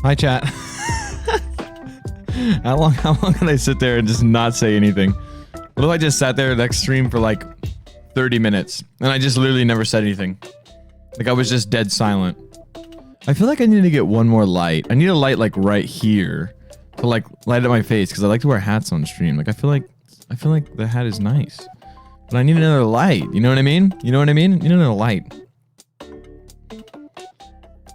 Hi, chat. How long can I sit there and just not say anything? What if I just sat there next stream for like 30 minutes and I just literally never said anything? Like I was just dead silent. I feel like I need to get one more light. I need a light like right here to like light up my face because I like to wear hats on stream. Like I feel like the hat is nice, but I need another light. You know what I mean? You know what I mean? You need another light.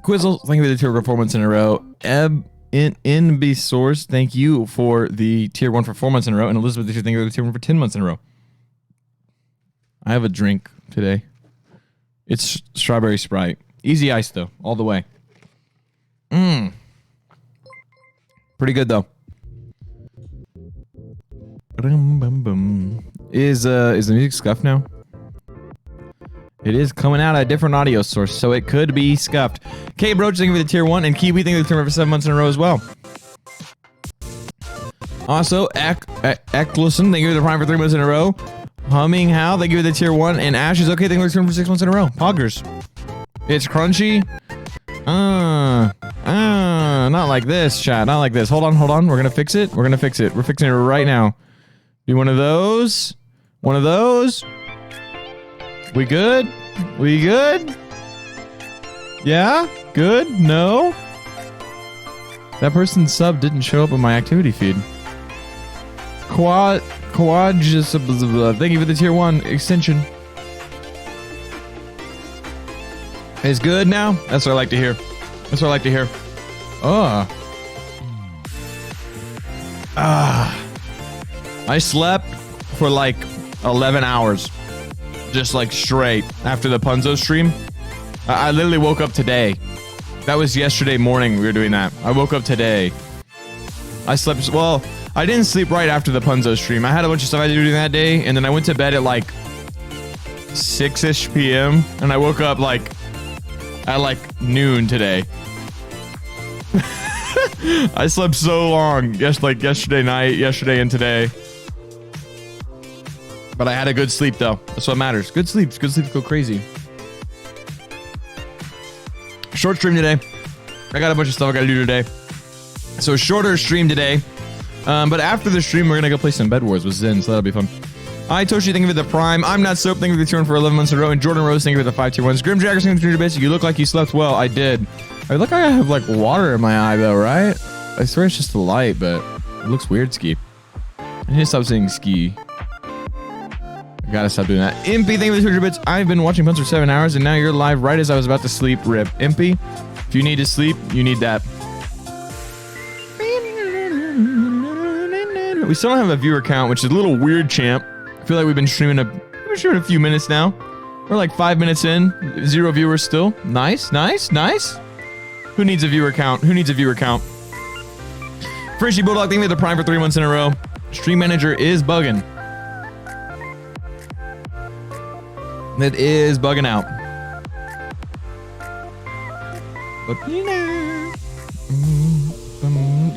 Quizzle, thank you for the tier 4 months in a row. NB Source, thank you for the tier 1 for 4 months in a row. And Elizabeth, thank you for the tier 1 for 10 months in a row. I have a drink today. It's strawberry Sprite. Easy ice though, all the way. Pretty good though. Is the music scuffed now? It is coming out a different audio source, so it could be scuffed. K Broach, thank you for the tier 1, and Kiwi, thank you for the tier 1 for 7 months in a row as well. Also, Eklison, thank you for the prime for 3 months in a row. Humming How, thank you for the tier 1, and Ash is okay, thank you for the tier 1 for 6 months in a row. Poggers. It's crunchy. Not like this, chat, not like this. Hold on, we're gonna fix it. We're fixing it right now. Do one of those. One of those. We good? We good? Yeah? Good? No? That person's sub didn't show up on my activity feed. Thank you for the tier 1 extension. It's good now? That's what I like to hear. That's what I like to hear. I slept for like 11 hours. Just like straight after the Punzo stream. I literally woke up today. That was yesterday morning we were doing that. I woke up today. I slept, well, I didn't sleep right after the Punzo stream. I had a bunch of stuff I had to do that day, and then I went to bed at like 6-ish p.m. and I woke up like at like noon today. I slept so long. Like yesterday night, yesterday and today. But I had a good sleep though. That's what matters. Good sleeps go crazy. Short stream today. I got a bunch of stuff I gotta do today. So shorter stream today. But after the stream, we're gonna go play some Bed Wars with Zen, so that'll be fun. Hi Toshi, thank you for the prime. I'm Not Soap, thank you for the tier 1 for 11 months in a row. And Jordan Rose, thank you for the 5 tier 1s. Grim Jackers, thank you for the bits. You look like you slept well. I did. I look like I have like water in my eye though, right? I swear it's just the light, but it looks weird, Ski. I need to stop saying Ski. I gotta stop doing that. Impy, thank you for the 200 bits. I've been watching Punch for 7 hours, and now you're live right as I was about to sleep. Rip. Impy, if you need to sleep, you need that. We still don't have a viewer count, which is a little weird, champ. I feel like we've been streaming a few minutes now. We're like 5 minutes in. 0 viewers still. Nice, nice, nice. Who needs a viewer count? Who needs a viewer count? Frishy Bulldog, thank you for the prime for 3 months in a row. Stream Manager is bugging. It is bugging out. But you know.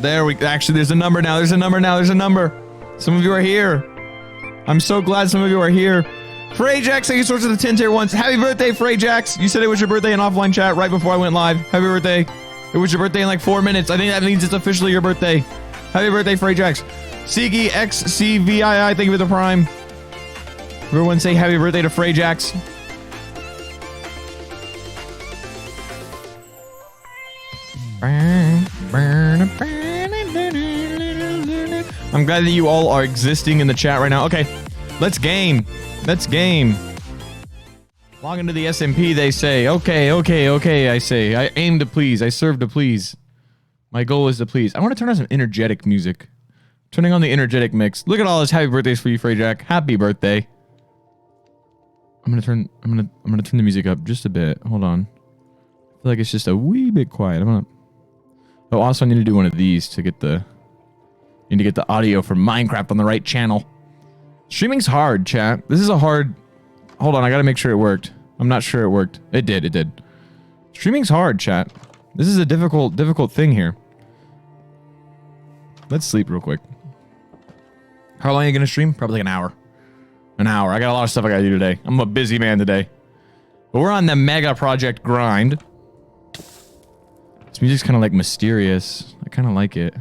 There we actually there's a number now. There's a number now. There's a number. Some of you are here. I'm so glad some of you are here. Freyjax, thank you so much for the 10 tier 1s. Happy birthday, Freyjax. You said it was your birthday in offline chat right before I went live. Happy birthday. It was your birthday in like 4 minutes. I think that means it's officially your birthday. Happy birthday, Freyjax. Sigi XCVII, thank you for the prime. Everyone say happy birthday to Freyjax. I'm glad that you all are existing in the chat right now. Okay, let's game. Let's game. Log into the SMP, they say. Okay, okay, okay, I say. I aim to please. I serve to please. My goal is to please. I want to turn on some energetic music. Turning on the energetic mix. Look at all this happy birthdays for you, Freyjack. Happy birthday. I'm gonna turn the music up just a bit. Hold on. I feel like it's just a wee bit quiet. Oh, also I need to do one of these to get the audio for Minecraft on the right channel. Streaming's hard, chat. This is a hard. Hold on, I gotta make sure it worked. I'm not sure it worked. It did. Streaming's hard, chat. This is a difficult thing here. Let's sleep real quick. How long are you gonna stream? Probably like an hour. An hour. I got a lot of stuff I gotta do today. I'm a busy man today. But we're on the mega project grind. This music's kind of like mysterious. I kind of like it.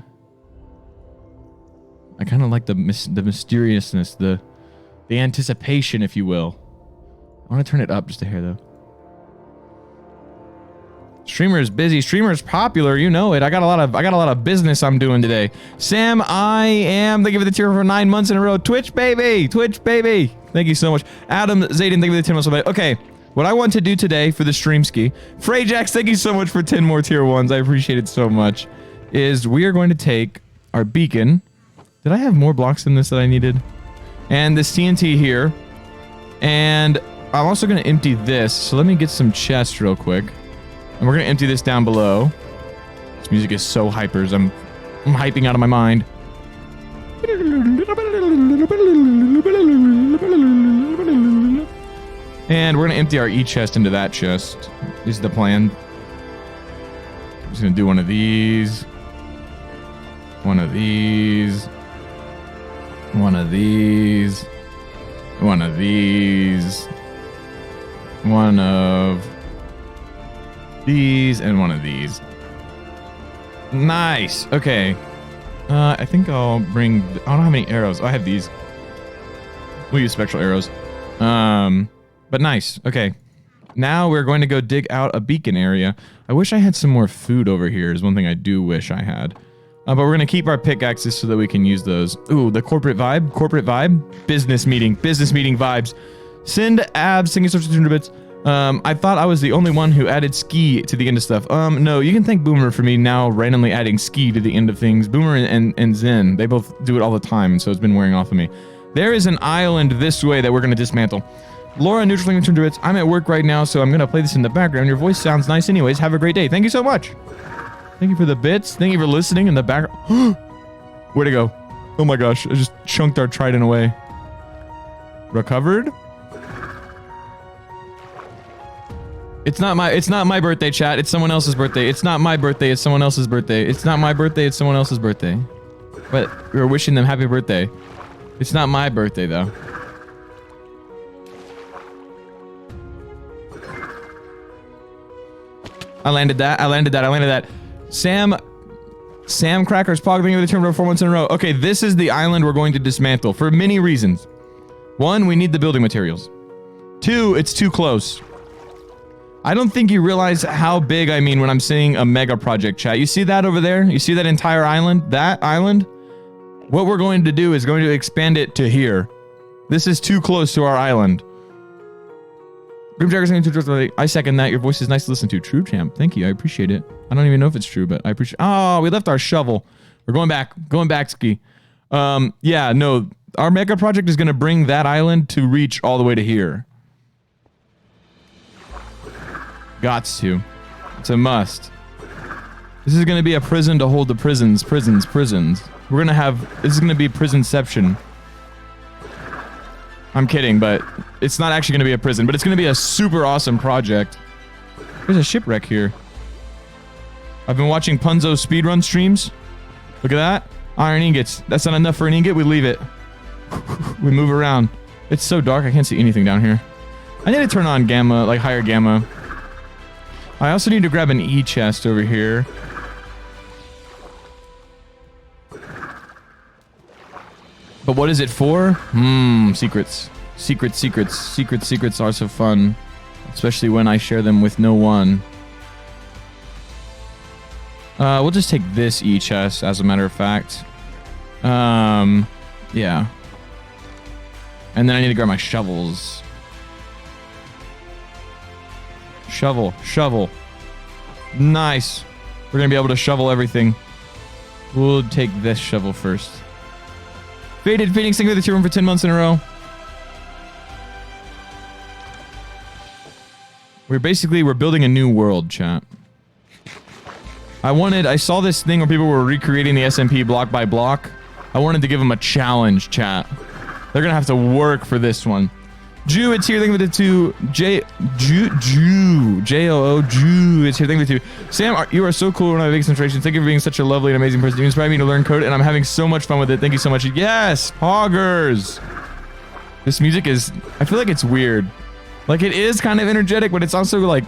I kind of like the mysteriousness, the anticipation, if you will. I want to turn it up just a hair, though. Streamer is busy. Streamer is popular. You know it. I got a lot of business I'm doing today. Sam, I am. Thank you for the tier for 9 months in a row. Twitch baby. Twitch baby. Thank you so much. Adam Zayden, thank you for the 10 months. Okay. What I want to do today for the stream ski, Freyjax, thank you so much for 10 more tier 1s. I appreciate it so much. Is we are going to take our beacon. Did I have more blocks than this that I needed? And this TNT here. And I'm also going to empty this. So let me get some chests real quick. And we're going to empty this down below. This music is so hypers. I'm hyping out of my mind. And we're going to empty our E-chest into that chest. This is the plan. I'm just going to do one of these. One of these. One of these. One of these. One of these. And one of these. Nice. Okay. I think I'll bring... I don't know how many arrows. Oh, I have these. We'll use spectral arrows. But nice. Okay. Now we're going to go dig out a beacon area. I wish I had some more food over here is one thing I do wish I had. But we're going to keep our pickaxes so that we can use those. Ooh, the corporate vibe. Corporate vibe. Business meeting vibes. Send abs. Thank you so much for 200 bits. I thought I was the only one who added ski to the end of stuff. No, you can thank Boomer for me now randomly adding ski to the end of things. Boomer and Zen, they both do it all the time, so it's been wearing off of me. There is an island this way that we're going to dismantle. Laura, neutral language 200 bits. I'm at work right now, so I'm going to play this in the background. Your voice sounds nice anyways. Have a great day. Thank you so much. Thank you for the bits. Thank you for listening in the background. Where'd it go? Oh my gosh, I just chunked our trident away. Recovered? It's not my birthday, chat. It's someone else's birthday. It's not my birthday. It's someone else's birthday. It's not my birthday. It's someone else's birthday. But we're wishing them happy birthday. It's not my birthday, though. I landed that. Sam Crackers Pog, thank you for the term for 4 months in a row. Okay, this is the island we're going to dismantle for many reasons. 1, we need the building materials. 2, it's too close. I don't think you realize how big I mean when I'm saying a mega project, chat. You see that over there? You see that entire island? That island? What we're going to do is going to expand it to here. This is too close to our island. I second that. Your voice is nice to listen to. True, champ. Thank you. I appreciate it. I don't even know if it's true, but I appreciate... Oh, we left our shovel. We're going back. Going back, Ski. Yeah, no. Our mega project is going to bring that island to reach all the way to here. Gots to. It's a must. This is going to be a prison to hold the prisons. We're going to have... This is going to be prisonception. I'm kidding, but it's not actually going to be a prison, but it's going to be a super awesome project. There's a shipwreck here. I've been watching Punzo speedrun streams. Look at that. Iron ingots. That's not enough for an ingot. We leave it. We move around. It's so dark, I can't see anything down here. I need to turn on gamma, like higher gamma. I also need to grab an E-chest over here. But what is it for? Secrets. Secrets are so fun. Especially when I share them with no one. We'll just take this E-chest, as a matter of fact. Yeah. And then I need to grab my shovels. Shovel. Nice. We're gonna be able to shovel everything. We'll take this shovel first. Faded Phoenix, thank you for the tier 1 for 10 months in a row. We're building a new world, chat. I saw this thing where people were recreating the SMP block by block. I wanted to give them a challenge, chat. They're gonna have to work for this one. Jew, it's here, thank you for the 2. J-O-O, Jew, it's here, thank you for the 2. Sam, you are so cool when I make concentration. Thank you for being such a lovely and amazing person. You inspired me to learn code, and I'm having so much fun with it. Thank you so much. Yes, Poggers. This music is, I feel like it's weird. Like, it is kind of energetic, but it's also like...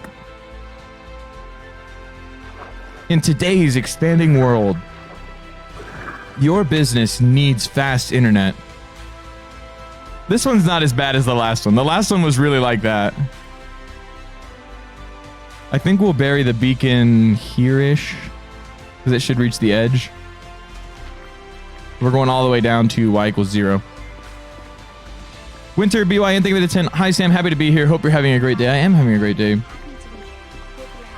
In today's expanding world, your business needs fast internet. This one's not as bad as the last one. The last one was really like that. I think we'll bury the beacon here-ish, because it should reach the edge. We're going all the way down to y equals 0. Winter BYN, thank you for the 10. Hi Sam, happy to be here. Hope you're having a great day. I am having a great day.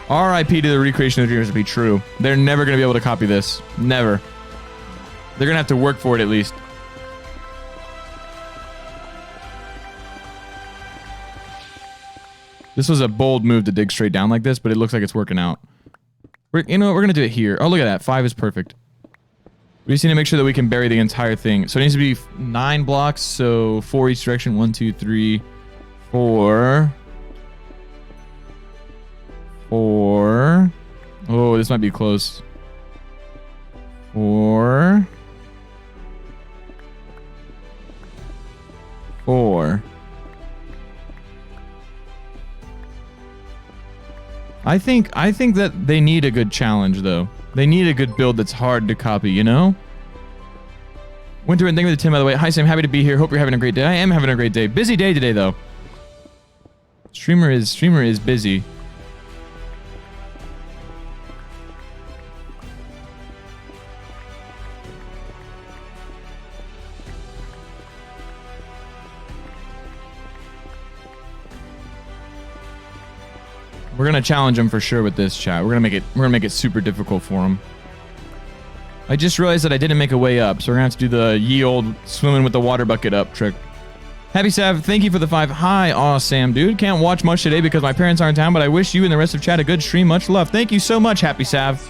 RIP to the recreation of dreams to be true. They're never going to be able to copy this. Never. They're going to have to work for it at least. This was a bold move to dig straight down like this, but it looks like it's working out. You know what? We're going to do it here. Oh, look at that. 5 is perfect. We just need to make sure that we can bury the entire thing. So it needs to be 9 blocks, so 4 each direction. 1, 2, 3, 4. 4. Oh, this might be close. 4. 4. I think that they need a good challenge, though. They need a good build that's hard to copy, you know? Winter, and thank you for the 10, by the way. Hi, Sam. Happy to be here. Hope you're having a great day. I am having a great day. Busy day today, though. Streamer is busy. We're gonna challenge him for sure with this, chat. We're gonna make it super difficult for him. I just realized that I didn't make a way up, so we're gonna have to do the ye old swimming with the water bucket up trick. Happy Sav, thank you for the 5. Hi, Awesome Dude. Can't watch much today because my parents aren't in town, but I wish you and the rest of chat a good stream. Much love. Thank you so much, Happy Sav.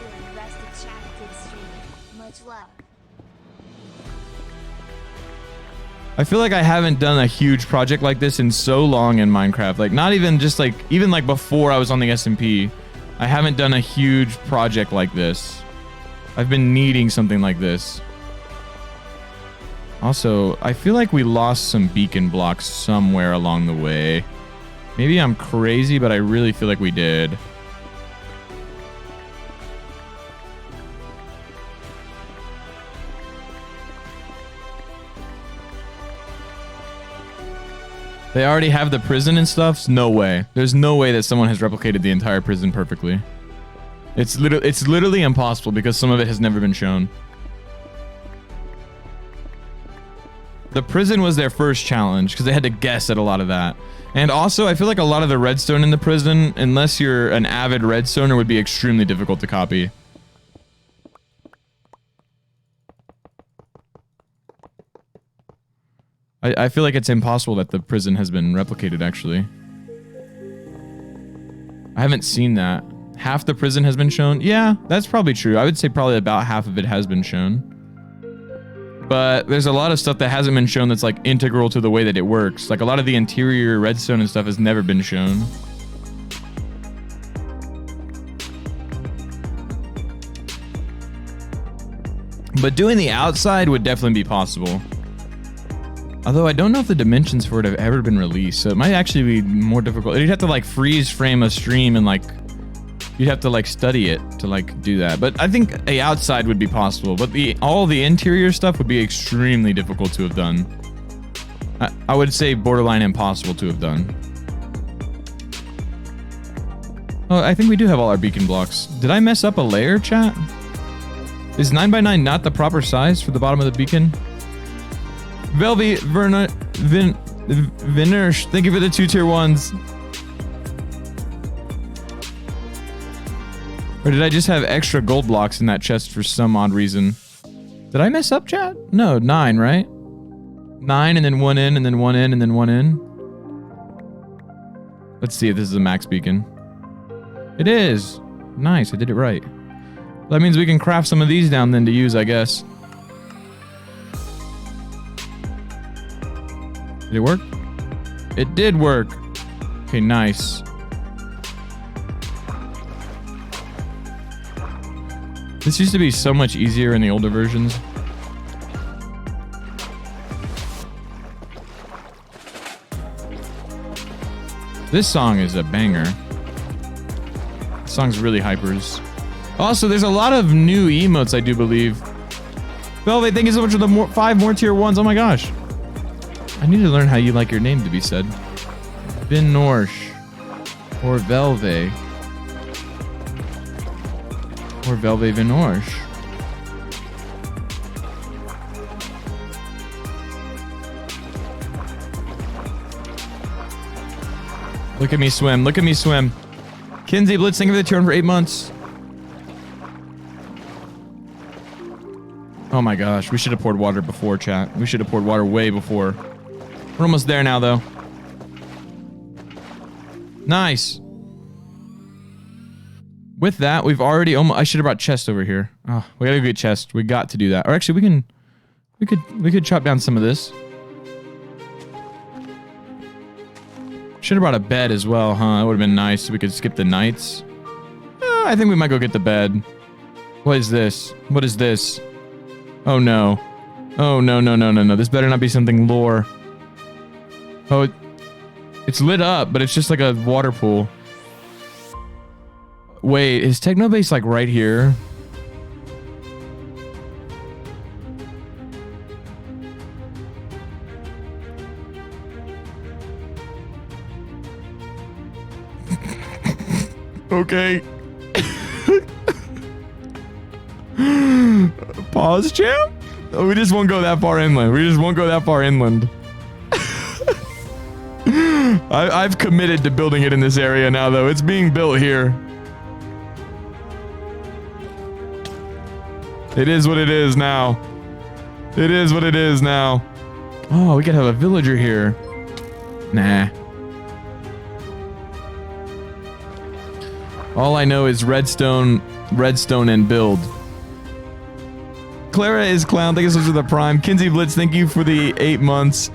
I feel like I haven't done a huge project like this in so long in Minecraft. Like, not even just like, even like before I was on the SMP, I haven't done a huge project like this. I've been needing something like this. Also, I feel like we lost some beacon blocks somewhere along the way. Maybe I'm crazy, but I really feel like we did. They already have the prison and stuff? No way. There's no way that someone has replicated the entire prison perfectly. It's literally impossible because some of it has never been shown. The prison was their first challenge because they had to guess at a lot of that. And also, I feel like a lot of the redstone in the prison, unless you're an avid redstoner, would be extremely difficult to copy. I feel like it's impossible that the prison has been replicated, actually. I haven't seen that. Half the prison has been shown? Yeah, that's probably true. I would say probably about half of it has been shown. But there's a lot of stuff that hasn't been shown that's like integral to the way that it works. Like a lot of the interior redstone and stuff has never been shown. But doing the outside would definitely be possible. Although I don't know if the dimensions for it have ever been released, so it might actually be more difficult. You'd have to like freeze frame a stream and like you'd have to like study it to like do that. But I think a outside would be possible, but all the interior stuff would be extremely difficult to have done. I would say borderline impossible to have done. Oh, I think we do have all our beacon blocks. Did I mess up a layer, chat? Is 9x9 not the proper size for the bottom of the beacon? Velvy, Verna, Vinersh, thank you for the 2 tier 1s. Or did I just have extra gold blocks in that chest for some odd reason? Did I mess up, chat? No, 9, right? 9 and then 1 in, and then 1 in, and then 1 in. Let's see if this is a max beacon. It is. Nice, I did it right. That means we can craft some of these down then to use, I guess. Did it work? It did work. Okay, nice. This used to be so much easier in the older versions. This song is a banger. This song's really hypers. Also, there's a lot of new emotes, I do believe. Velvet, thank you so much for the 5 more tier 1s. Oh my gosh. I need to learn how you like your name to be said. Bin Norsh. Or Velve. Or Velve Vinorsh. Look at me swim. Look at me swim. Kinsey Blitz, thank you for the turn for 8 months. Oh my gosh. We should have poured water before, chat. We should have poured water way before. We're almost there now, though. Nice. With that, we've already almost... I should have brought chest over here. Oh, we gotta get chest. We got to do that. Or actually, we could chop down some of this. Should have brought a bed as well, huh? That would have been nice. We could skip the nights. I think we might go get the bed. What is this? What is this? Oh no. Oh no, no, no, no, no. This better not be something lore. Oh, it's lit up, but it's just like a water pool. Wait, is Technobase like right here? Okay. Pause, champ? Oh, we just won't go that far inland. We just won't go that far inland. I've committed to building it in this area now, though. It's being built here. It is what it is now. It is what it is now. Oh, we could have a villager here. Nah. All I know is redstone, and build. Clara is clown. Thank you so much for the prime. Kinsey Blitz, thank you for the 8 months.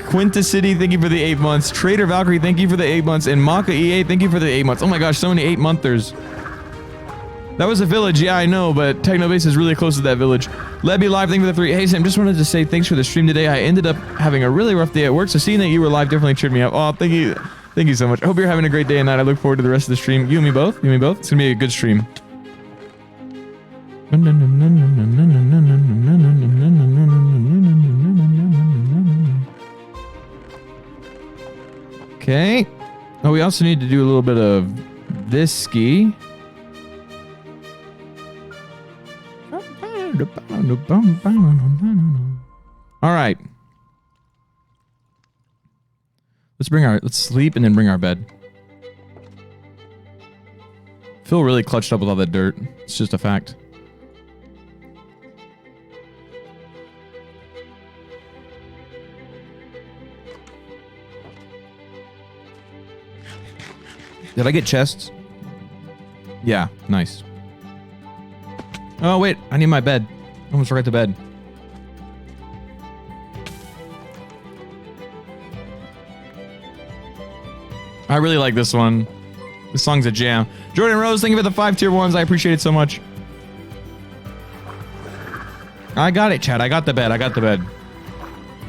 Quinta City, thank you for the 8 months. Trader Valkyrie, thank you for the 8 months. And Maka EA, thank you for the 8 months. Oh my gosh, so many 8-monthers. That was a village, yeah, I know, but Technobase is really close to that village. Lebby Live, thank you for the 3. Hey Sam, just wanted to say thanks for the stream today. I ended up having a really rough day at work, so seeing that you were live definitely cheered me up. Oh, thank you. Thank you so much. I hope you're having a great day and night. I look forward to the rest of the stream. You and me both? You and me both? It's gonna be a good stream. Okay. Oh, we also need to do a little bit of this ski. All right. Let's sleep and then bring our bed. Feel really clutched up with all that dirt. It's just a fact. Did I get chests? Yeah, nice. Oh wait, I need my bed. I almost forgot the bed. I really like this one. This song's a jam. Jordan Rose, thank you for the 5 tier 1s. I appreciate it so much. I got it, Chad. I got the bed. I got the bed.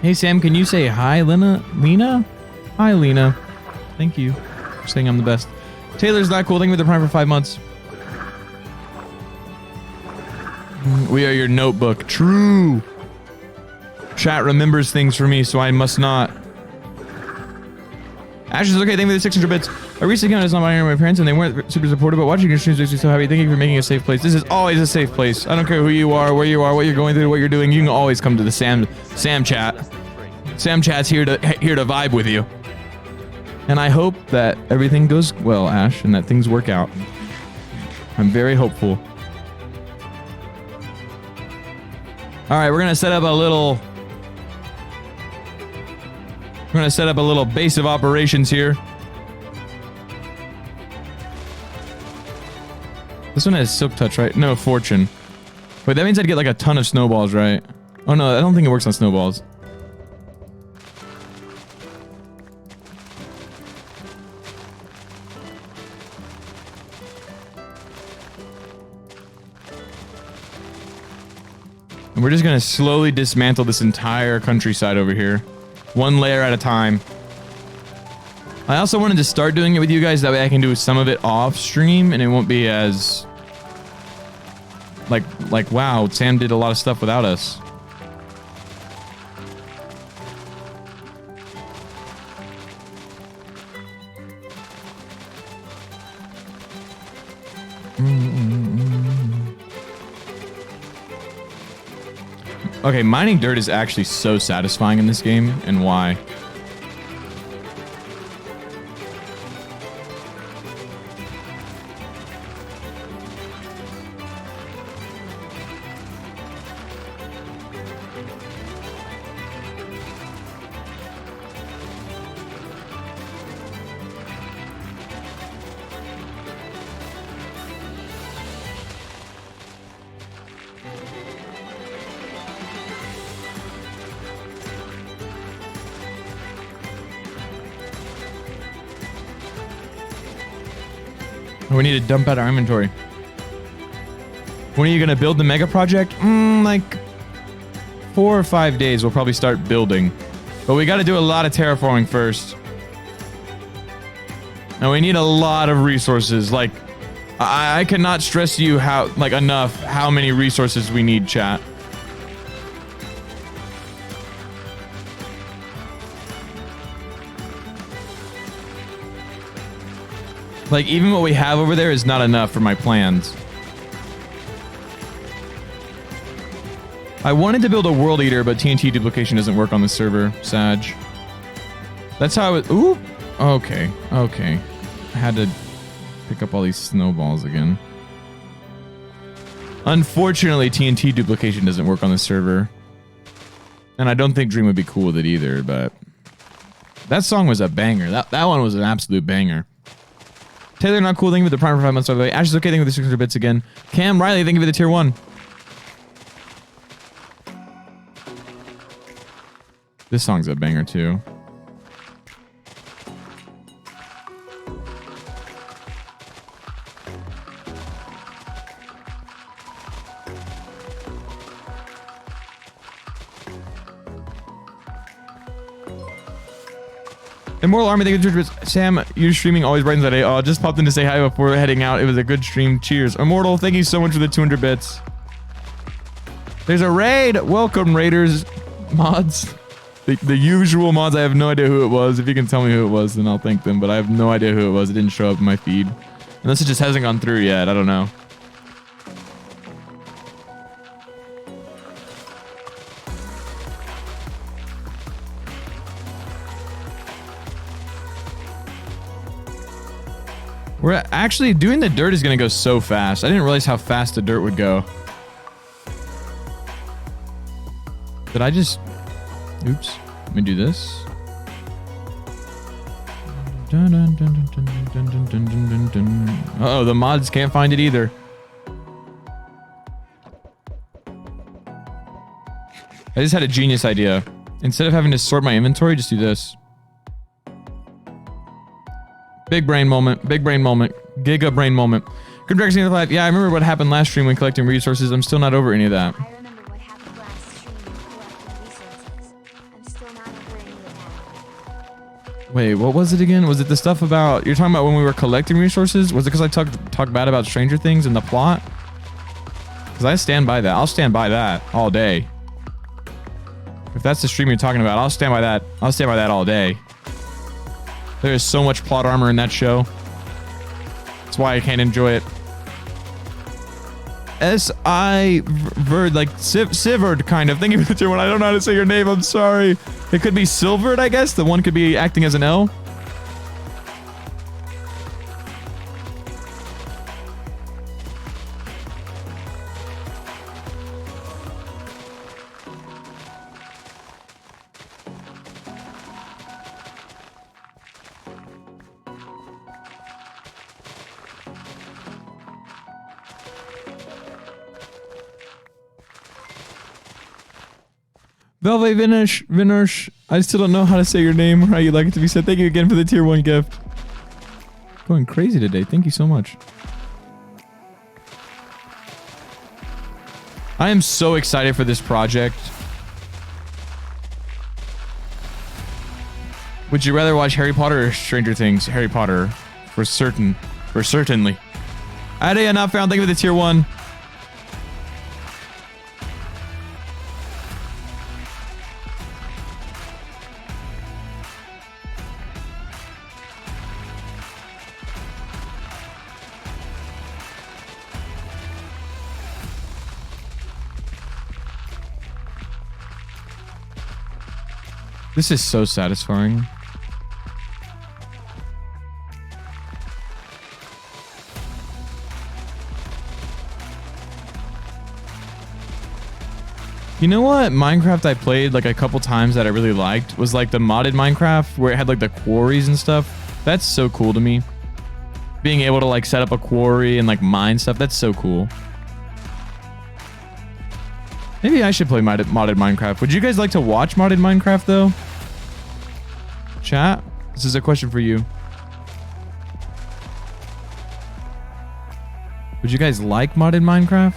Hey, Sam, can you say hi, Lena? Lena? Hi, Lena. Thank you for saying I'm the best. Taylor's not cool. Thank you for the prime for 5 months. We are your notebook. True. Chat remembers things for me, so I must not. Ash is okay. Thank you for the 600 bits. I recently got on my parents, and they weren't super supportive, but watching your streams makes me so happy. Thank you for making a safe place. This is always a safe place. I don't care who you are, where you are, what you're going through, what you're doing. You can always come to the Sam chat. Sam chat's here to vibe with you. And I hope that everything goes well, Ash, and that things work out. I'm very hopeful. All right, we're gonna set up a little. We're gonna set up a little base of operations here. This one has Silk Touch, right? No, Fortune. Wait, that means I'd get like a ton of snowballs, right? Oh no, I don't think it works on snowballs. And we're just gonna slowly dismantle this entire countryside over here. One layer at a time. I also wanted to start doing it with you guys. That way I can do some of it off stream and it won't be as... Like, wow, Sam did a lot of stuff without us. Okay, mining dirt is actually so satisfying in this game, and why? We need to dump out our inventory. When are you gonna build the mega project? Like 4 or 5 days we'll probably start building. But we gotta do a lot of terraforming first. And we need a lot of resources. Like, I cannot stress you enough how many resources we need, chat. Like, even what we have over there is not enough for my plans. I wanted to build a world eater, but TNT duplication doesn't work on the server, Sag. That's how I was... Ooh! Okay, okay. I had to pick up all these snowballs again. Unfortunately, TNT duplication doesn't work on the server. And I don't think Dream would be cool with it either, but... That song was a banger. That one was an absolute banger. Taylor, not cool. Thank you for the prime for 5 months, by the way. Ash is okay. Thank you for the 600 bits again. Cam Riley, thank you for the tier 1. This song's a banger, too. Immortal Army, thank you for the Sam, your streaming always brightens the day. Oh, just popped in to say hi before heading out. It was a good stream. Cheers. Immortal, thank you so much for the 200 bits. There's a raid. Welcome, Raiders mods. The usual mods. I have no idea who it was. If you can tell me who it was, then I'll thank them. But I have no idea who it was. It didn't show up in my feed. Unless it just hasn't gone through yet. I don't know. We're actually doing the dirt is going to go so fast. I didn't realize how fast the dirt would go. Did I just... Oops. Let me do this. Uh-oh, the mods can't find it either. I just had a genius idea. Instead of having to sort my inventory, just do this. Big brain moment. Big brain moment. Giga brain moment. Good Dragon 5. Yeah, I remember what happened last stream when collecting resources. I'm still not over any of that. I remember what happened last stream when collecting resources. I'm still not over any of that. Wait, what was it again? Was it the stuff about... You're talking about when we were collecting resources? Was it because I talked bad about Stranger Things and the plot? Because I stand by that. I'll stand by that all day. If that's the stream you're talking about, I'll stand by that. I'll stand by that all day. There is so much plot armor in that show. That's why I can't enjoy it. S-I-Verd, like Sivered, kind of. Thank you for the tier 1. I don't know how to say your name. I'm sorry. It could be Silvered, I guess. The one could be acting as an L. Velve Vinosh, I still don't know how to say your name or how you'd like it to be said. Thank you again for the tier 1 gift. Going crazy today. Thank you so much. I am so excited for this project. Would you rather watch Harry Potter or Stranger Things? Harry Potter. For certain. For certainly. Idea not found. Thank you for the tier 1. This is so satisfying. You know what Minecraft I played like a couple times that I really liked was like the modded Minecraft where it had like the quarries and stuff. That's so cool to me. Being able to like set up a quarry and like mine stuff, that's so cool. Maybe I should play modded Minecraft. Would you guys like to watch modded Minecraft though? Chat, this is a question for you. Would you guys like modded Minecraft?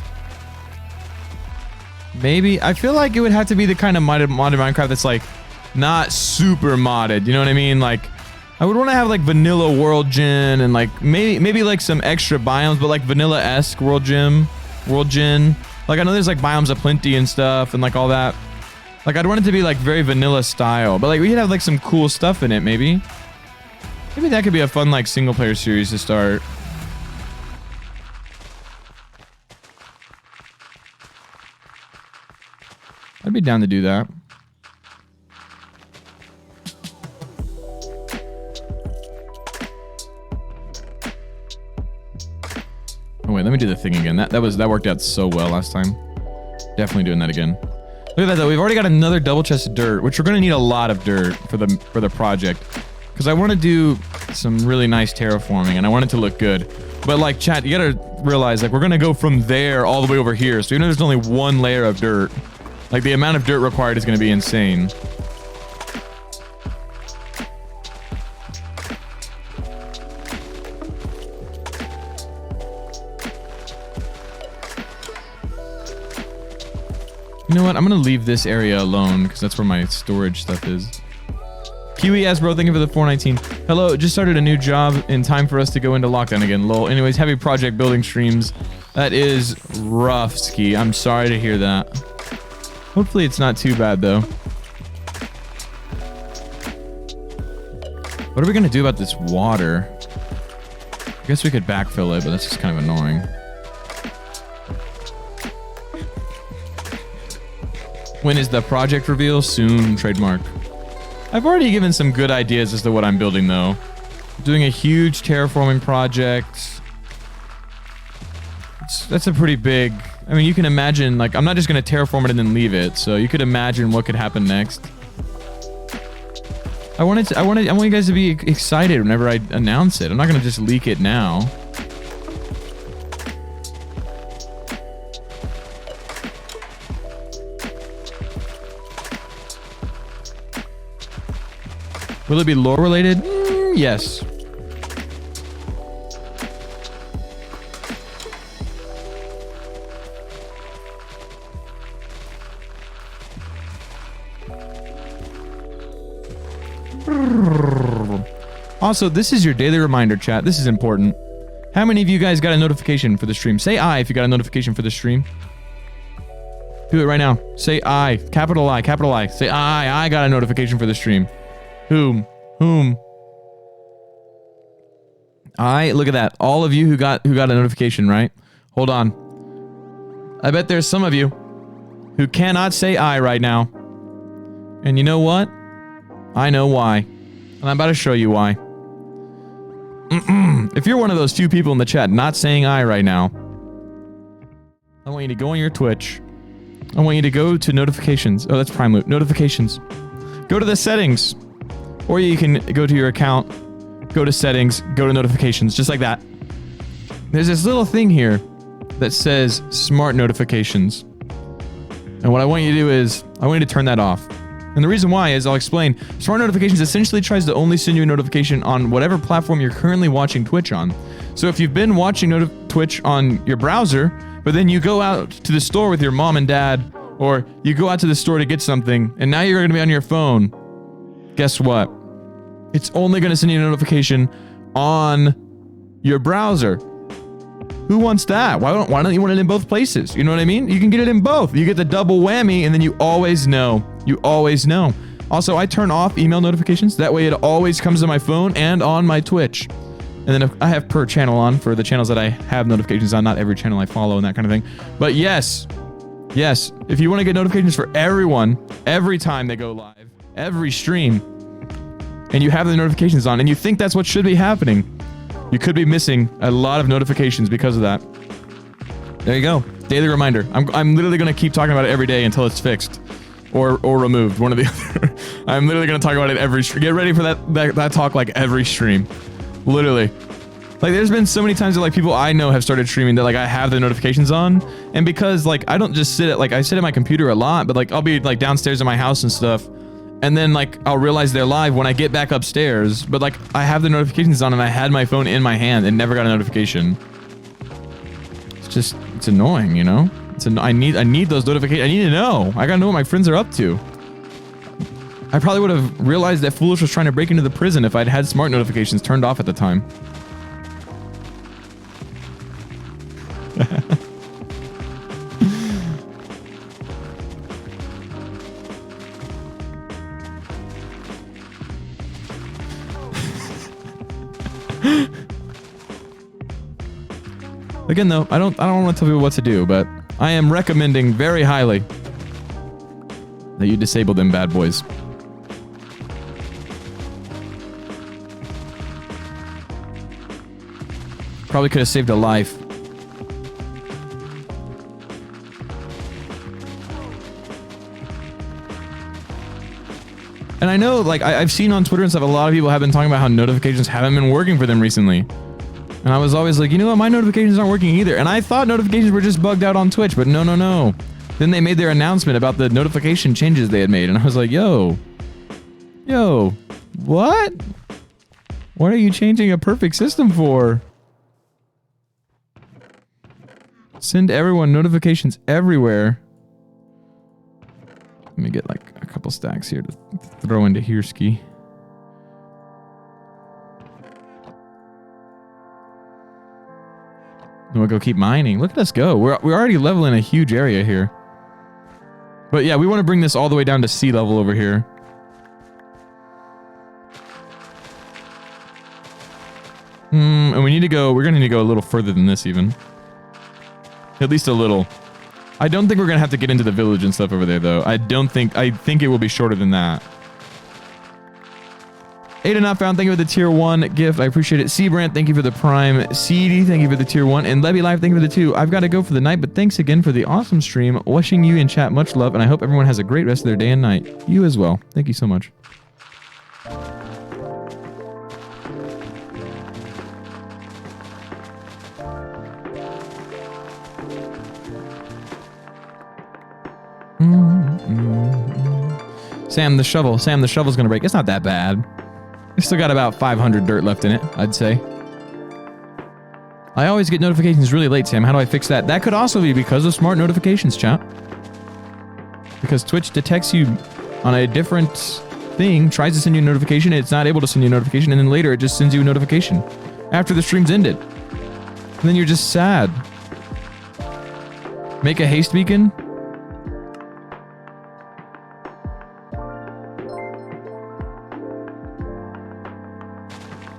Maybe. I feel like it would have to be the kind of modded Minecraft that's like not super modded. You know what I mean? Like I would want to have like vanilla world gen and like maybe like some extra biomes, but like vanilla-esque world gen. Like I know there's like biomes aplenty and stuff and like all that. Like I'd want it to be like very vanilla style, but like we could have like some cool stuff in it maybe. Maybe that could be a fun like single player series to start. I'd be down to do that. Oh wait, let me do the thing again. That worked out so well last time. Definitely doing that again. Look at that though. We've already got another double chest of dirt, which we're gonna need a lot of dirt for the project, because I want to do some really nice terraforming and I want it to look good. But like chat, you gotta realize like we're gonna go from there all the way over here. So even if there's only one layer of dirt, like the amount of dirt required is gonna be insane. You know what? I'm gonna leave this area alone because that's where my storage stuff is. Kiwi asks, bro, thank you for the 419. Hello, just started a new job in time for us to go into lockdown again. Lol. Anyways, happy project building streams. That is rough, Ski. I'm sorry to hear that. Hopefully it's not too bad though. What are we gonna do about this water? I guess we could backfill it, but that's just kind of annoying. When is the project reveal? Soon, trademark. I've already given some good ideas as to what I'm building though. I'm doing a huge terraforming project. That's a pretty big... I mean, you can imagine, like, I'm not just going to terraform it and then leave it, so you could imagine what could happen next. I want you guys to be excited whenever I announce it. I'm not going to just leak it now. Will it be lore related? Yes. Also, this is your daily reminder, chat. This is important. How many of you guys got a notification for the stream? Say I if you got a notification for the stream. Do it right now. Say I. Capital I. Capital I. Say I got a notification for the stream. Whom? Look at that. All of you who got a notification, right? Hold on. I bet there's some of you who cannot say I right now. And you know what? I know why. And I'm about to show you why. If you're one of those few people in the chat not saying I right now, I want you to go on your Twitch. I want you to go to notifications. Oh, that's Prime Loot. Notifications. Go to the settings. Or you can go to your account, go to settings, go to notifications, just like that. There's this little thing here that says smart notifications. And what I want you to do is, I want you to turn that off. And the reason why is, I'll explain. Smart notifications essentially tries to only send you a notification on whatever platform you're currently watching Twitch on. So if you've been watching Twitch on your browser, but then you go out to the store with your mom and dad, or you go out to the store to get something, and now you're going to be on your phone, guess what? It's only going to send you a notification on your browser. Who wants that? Why don't you want it in both places? You know what I mean? You can get it in both. You get the double whammy, and then you always know. You always know. Also, I turn off email notifications. That way it always comes to my phone and on my Twitch. And then if I have per channel on for the channels that I have notifications on, not every channel I follow and that kind of thing. But yes, if you want to get notifications for everyone, every time they go live, every stream, and you have the notifications on, and you think that's what should be happening, you could be missing a lot of notifications because of that. There you go. Daily reminder. I'm literally going to keep talking about it every day until it's fixed. Or removed. One or the other. I'm literally going to talk about it every stream. Get ready for that talk like every stream. Literally. Like, there's been so many times that, like, people I know have started streaming that, like, I have the notifications on. And because, like, I don't just sit at, like, I sit at my computer a lot, but, like, I'll be, like, downstairs in my house and stuff. And then, like, I'll realize they're live when I get back upstairs. But, like, I have the notifications on and I had my phone in my hand and never got a notification. It's annoying, you know? I need those notifications. I need to know. I gotta know what my friends are up to. I probably would have realized that Foolish was trying to break into the prison if I'd had smart notifications turned off at the time. Again, though, I don't want to tell people what to do, but I am recommending very highly that you disable them bad boys. Probably could have saved a life. And I know, like, I've seen on Twitter and stuff, a lot of people have been talking about how notifications haven't been working for them recently. And I was always like, you know what, my notifications aren't working either. And I thought notifications were just bugged out on Twitch, but no. Then they made their announcement about the notification changes they had made, and I was like, yo, what? What are you changing a perfect system for? Send everyone notifications everywhere. Let me get, like, a couple stacks here to throw into Hereski. And we'll go keep mining. Look at us go. We're already leveling a huge area here. But yeah, we want to bring this all the way down to sea level over here. And we need to go, we're going to need to go a little further than this even. At least a little. I don't think we're going to have to get into the village and stuff over there though. I think it will be shorter than that. Ada Not Found, thank you for the tier 1 gift. I appreciate it. Seabrant, thank you for the prime. CD, thank you for the tier 1. And Levy Live, thank you for the 2. I've got to go for the night, but thanks again for the awesome stream. Wishing you in chat much love, and I hope everyone has a great rest of their day and night. You as well. Thank you so much. Sam the shovel's gonna break. It's not that bad. We still got about 500 dirt left in it, I'd say. I always get notifications really late, Sam. How do I fix that? That could also be because of smart notifications, chat. Because Twitch detects you on a different thing, tries to send you a notification, it's not able to send you a notification, and then later it just sends you a notification after the stream's ended. And then you're just sad. Make a haste beacon?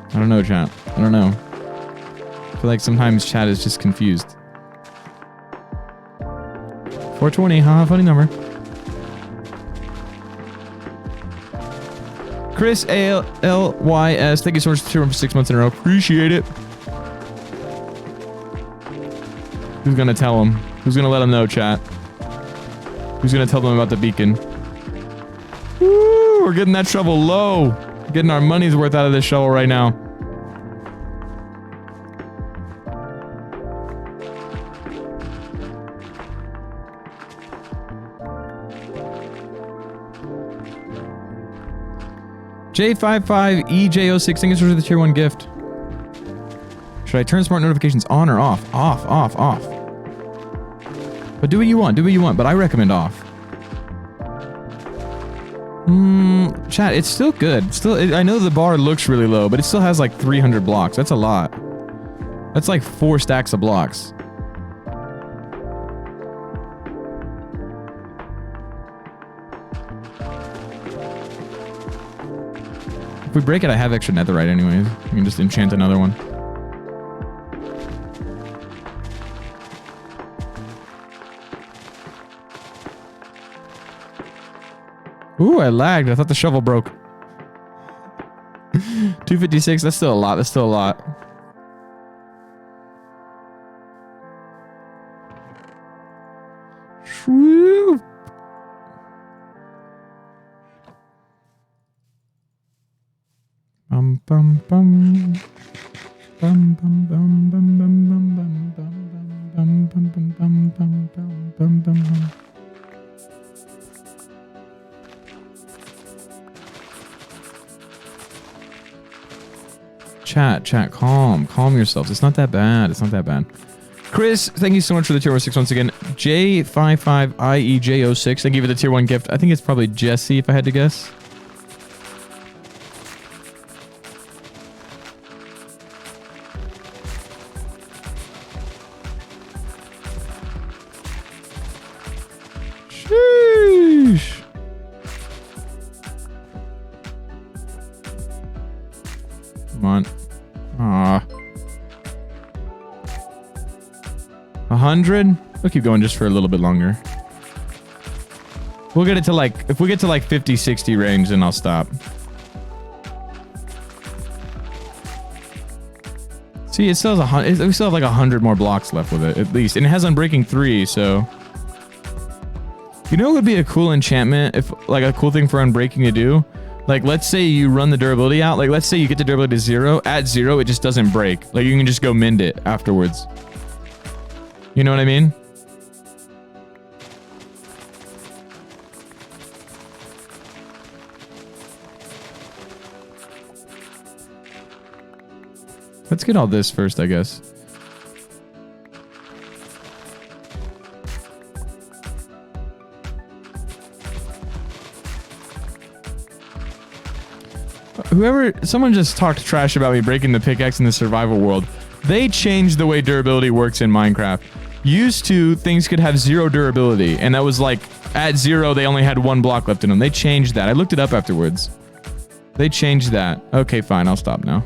I don't know, chat. I don't know. I feel like sometimes chat is just confused. 420, haha, funny number. Chris ALLYS, thank you so much for 6 months in a row. Appreciate it. Who's gonna tell him? Who's gonna let him know, chat? Who's gonna tell them about the beacon? Woo! We're getting that shovel low. Getting our money's worth out of this shovel right now. J55EJ06, thank you for the tier 1 gift. Should I turn smart notifications on or off? Off. But do what you want, but I recommend off. Chat, it's still good. I know the bar looks really low, but it still has like 300 blocks. That's a lot. That's like 4 stacks of blocks. If we break it, I have extra netherite anyways. We can just enchant another one. Ooh, I lagged. I thought the shovel broke. 256, that's still a lot. That's still a lot. Swoop. Bum bum bum. Bum bum bum bum bum bum bum bum bum bum bum bum bum bum bum bum. Chat, calm yourselves. It's not that bad. It's not that bad. Chris, thank you so much for the tier 1 6 once again. J55IEJ06, thank you for the tier 1 gift. I think it's probably Jesse if I had to guess. Sheesh. Come on. Aw. 100? We'll keep going just for a little bit longer. We'll get it to like, if we get to like 50, 60 range, then I'll stop. See, it still has 100, we still have like 100 more blocks left with it, at least. And it has Unbreaking 3, so. You know what would be a cool enchantment, if like a cool thing for Unbreaking to do? Like, let's say you run the durability out. Like, let's say you get the durability to 0. At 0, it just doesn't break. Like, you can just go mend it afterwards. You know what I mean? Let's get all this first, I guess. Someone just talked trash about me breaking the pickaxe in the survival world. They changed the way durability works in Minecraft. Used to, things could have 0 durability, and that was like, at 0, they only had 1 block left in them. They changed that. I looked it up afterwards. They changed that. Okay, fine, I'll stop now.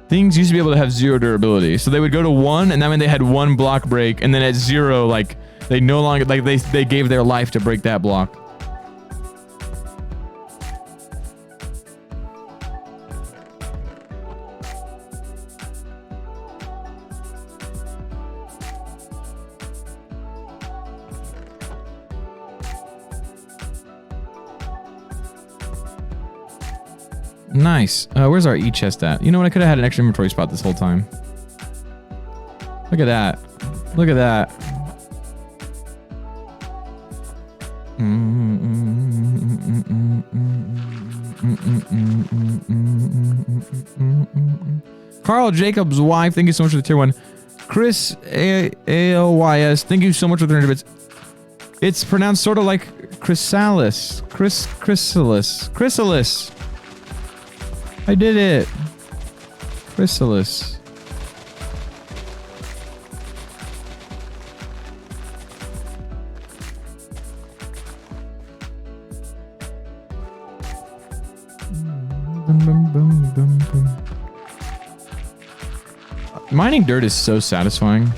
Things used to be able to have 0 durability, so they would go to 1, and that meant they had 1 block break, and then at 0, like, they no longer, like, they gave their life to break that block. Nice. Where's our E-chest at? You know what? I could have had an extra inventory spot this whole time. Look at that. Look at that. Carl Jacob's wife, thank you so much for the tier 1. Chris ALYS, thank you so much for the 100 bits. It's pronounced sort of like chrysalis. Chrysalis. I did it. Chrysalis. Mining dirt is so satisfying.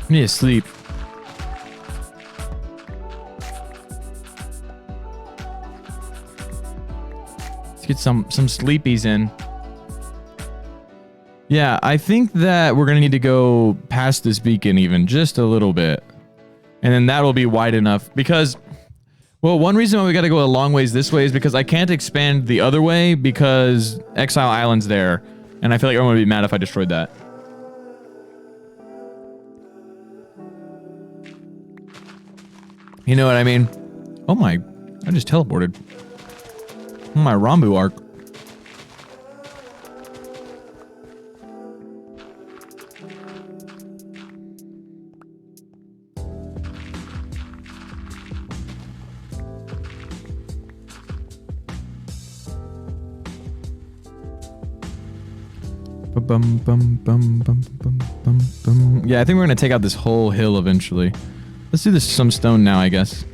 I need to sleep. get some sleepies in. Yeah, I think that we're gonna need to go past this beacon even just a little bit. And then that'll be wide enough because, well, one reason why we gotta go a long ways this way is because I can't expand the other way because Exile Island's there. And I feel like everyone would be mad if I destroyed that. You know what I mean? Oh my, I just teleported. Oh my Rambu arc. Yeah, I think we're gonna take out this whole hill eventually. Let's do this some stone now, I guess.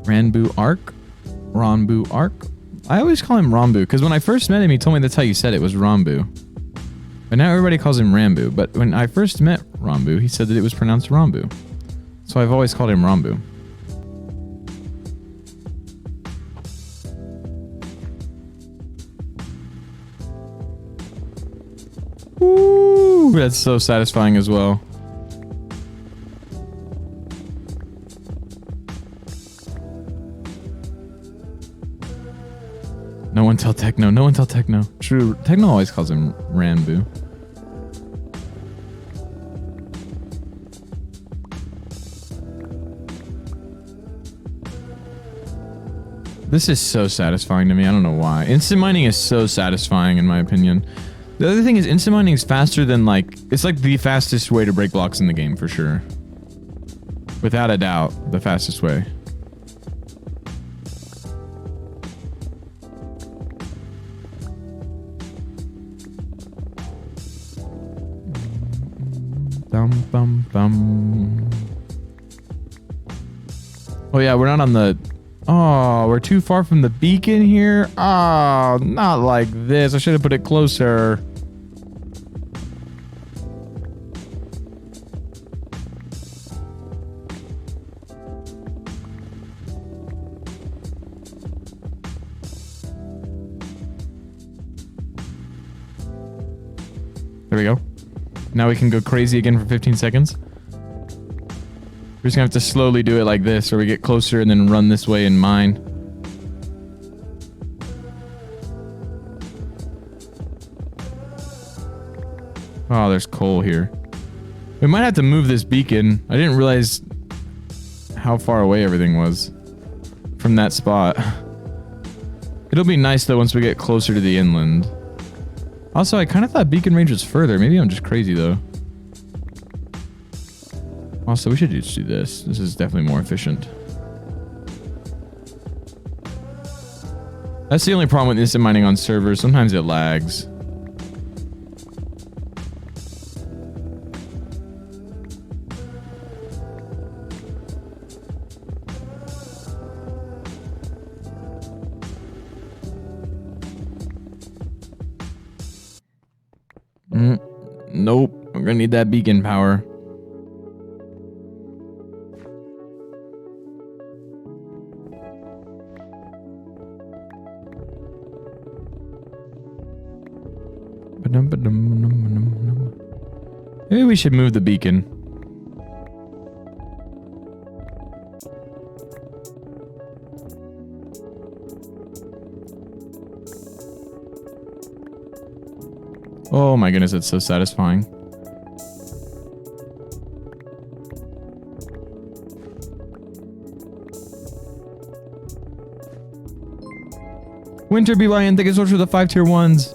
Ranbu Arc? Ranbu Arc? I always call him Rambu, because when I first met him, he told me that's how you said it was Rambu. But now everybody calls him Rambu, but when I first met Rambu, he said that it was pronounced Rambu. So I've always called him Rambu. Ooh, that's so satisfying as well. No one tell Techno. No one tell Techno. True. Techno always calls him Ranbu. This is so satisfying to me. I don't know why. Instant mining is so satisfying in my opinion. The other thing is instant mining is faster than like... It's like the fastest way to break blocks in the game for sure. Without a doubt, the fastest way. Bum, bum, bum. Oh yeah, we're not on the... Oh, we're too far from the beacon here? Oh, not like this. I should have put it closer. There we go. Now we can go crazy again for 15 seconds. We're just gonna have to slowly do it like this, or we get closer and then run this way and mine. Oh, there's coal here. We might have to move this beacon. I didn't realize how far away everything was from that spot. It'll be nice though once we get closer to the inland. Also, I kind of thought beacon range was further. Maybe I'm just crazy though. Also, we should just do this. This is definitely more efficient. That's the only problem with instant mining on servers. Sometimes it lags. Nope. We're gonna need that beacon power. Maybe we should move the beacon. Oh my goodness, it's so satisfying. Winter BYN, thank you so much for the 5 tier 1s.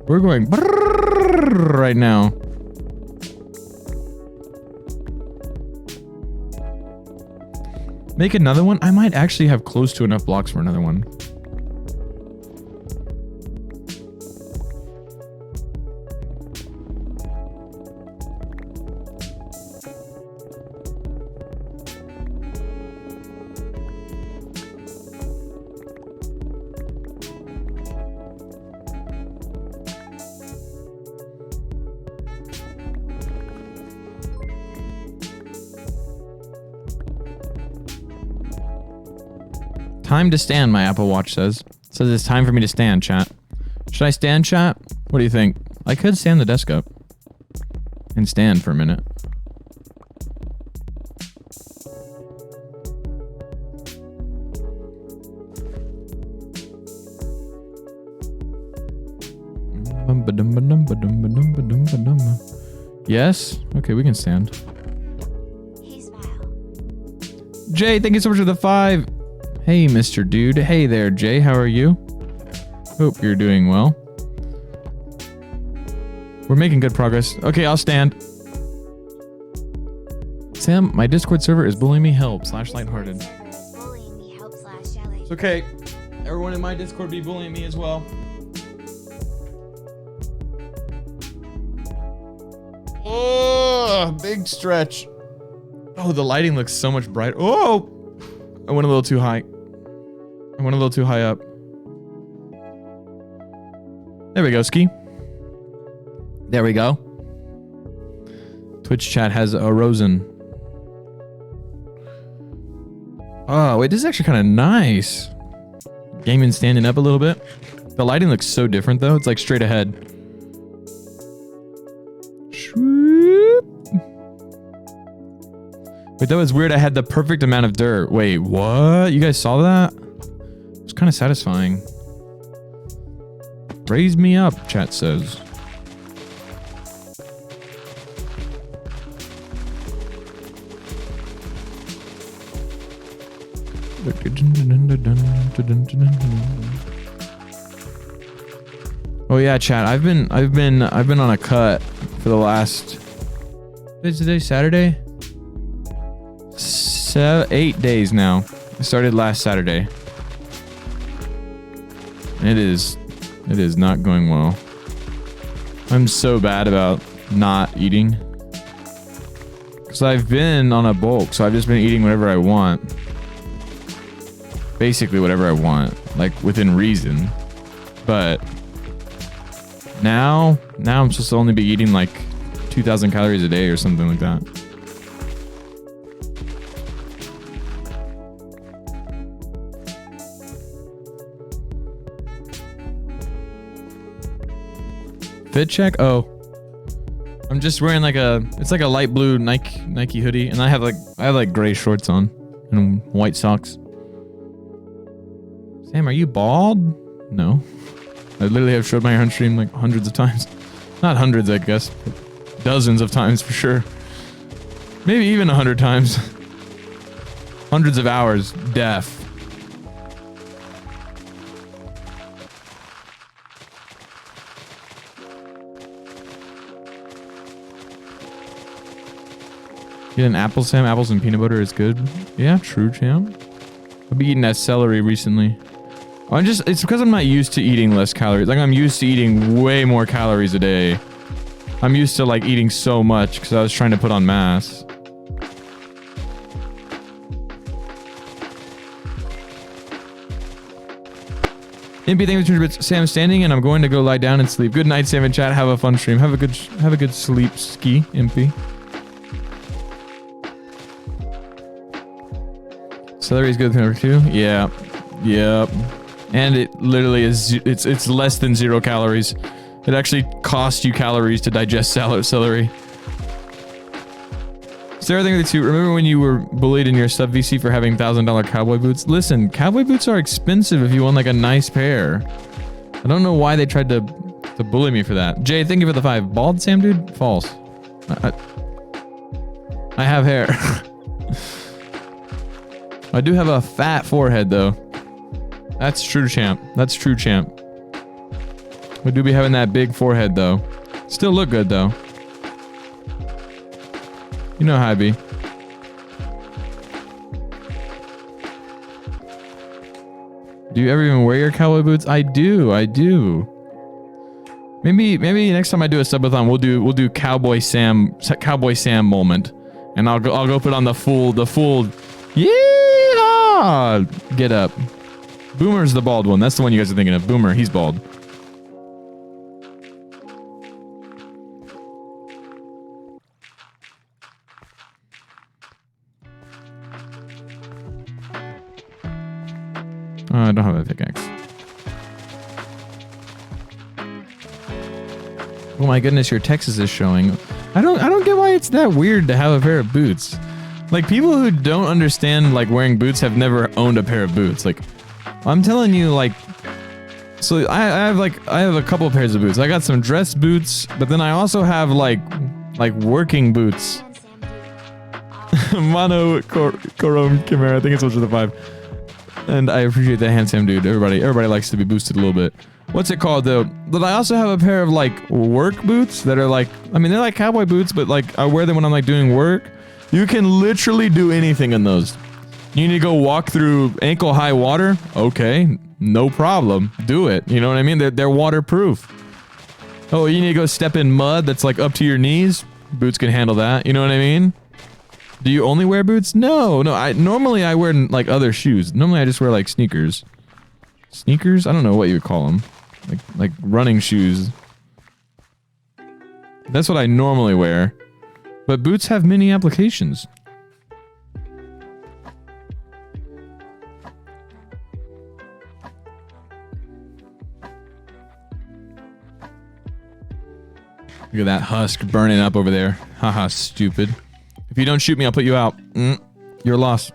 We're going right now. Make another one? I might actually have close to enough blocks for another one. Time to stand, my Apple Watch says. It says it's time for me to stand, chat. Should I stand, chat? What do you think? I could stand the desk up. And stand for a minute. Yes? Okay, we can stand. He smiled. Jay, thank you so much for the 5. Hey, Mr. Dude. Hey there, Jay. How are you? Hope you're doing well. We're making good progress. Okay, I'll stand. Sam, my Discord server is bullying me. Help. /lighthearted. Server is bullying me. Help / jelly. It's okay. Everyone in my Discord be bullying me as well. Oh, big stretch. Oh, the lighting looks so much brighter. Oh, I went a little too high. I went a little too high up. There we go, Ski. There we go. Twitch chat has arisen. Oh, wait, this is actually kind of nice. Gaming standing up a little bit. The lighting looks so different, though. It's like straight ahead. Wait, that was weird. I had the perfect amount of dirt. Wait, what? You guys saw that? It was kind of satisfying. Raise me up, chat says. Oh yeah, chat. I've been on a cut for the last. Is today Saturday? 8 days now. I started last Saturday. And it is not going well. I'm so bad about not eating. Because I've been on a bulk, so I've just been eating whatever I want. Basically whatever I want. Like, within reason. But now I'm supposed to only be eating like 2,000 calories a day or something like that. Fit check? Oh. I'm just wearing like it's like a light blue Nike hoodie, and I have like gray shorts on and white socks. Sam, are you bald? No. I literally have showed my hair on stream like hundreds of times. Not hundreds, I guess, but dozens of times for sure. Maybe even 100 times. Hundreds of hours, deaf. Get an apple, Sam. Apples and peanut butter is good. Yeah, true, champ. I've been eating that celery recently. It's because I'm not used to eating less calories. Like, I'm used to eating way more calories a day. I'm used to, like, eating so much because I was trying to put on mass. MP, thank you for 200 bits. Sam, standing, and I'm going to go lie down and sleep. Good night, Sam and chat. Have a fun stream. Have a good sleep, Ski, MP. Celery is good number 2. Yeah. Yep. And it literally is. It's less than 0 calories. It actually costs you calories to digest celery. Sarah, thank you for 2. Remember when you were bullied in your sub VC for having $1,000 cowboy boots? Listen, cowboy boots are expensive if you want like a nice pair. I don't know why they tried to bully me for that. Jay, thank you for the 5. Bald Sam, dude? False. I have hair. I do have a fat forehead, though. That's true, champ. That's true, champ. We do be having that big forehead, though. Still look good, though. You know how I be. Do you ever even wear your cowboy boots? I do. Maybe next time I do a subathon, we'll do Cowboy Sam moment, and I'll go put on the full yeah, get up. Boomer's the bald one. That's the one you guys are thinking of. Boomer, he's bald. I don't have a pickaxe. Oh my goodness, your Texas is showing. I don't get why it's that weird to have a pair of boots. Like, people who don't understand, like, wearing boots have never owned a pair of boots. Like, I'm telling you, like, so I have a couple of pairs of boots. I got some dress boots, but then I also have, like working boots. Mono Corom Chimera, I think it's 1 to the 5. And I appreciate that, handsome dude. Everybody likes to be boosted a little bit. What's it called though? But I also have a pair of like work boots that are like, I mean, they're like cowboy boots, but like I wear them when I'm like doing work. You can literally do anything in those. You need to go walk through ankle high water? Okay, no problem. Do it. You know what I mean? They're waterproof. Oh, you need to go step in mud that's like up to your knees? Boots can handle that. You know what I mean? Do you only wear boots? No. Normally I wear like other shoes. Normally I just wear like sneakers. Sneakers? I don't know what you would call them. Like running shoes. That's what I normally wear. But boots have many applications. Look at that husk burning up over there. Haha, stupid. If you don't shoot me, I'll put you out. You're lost.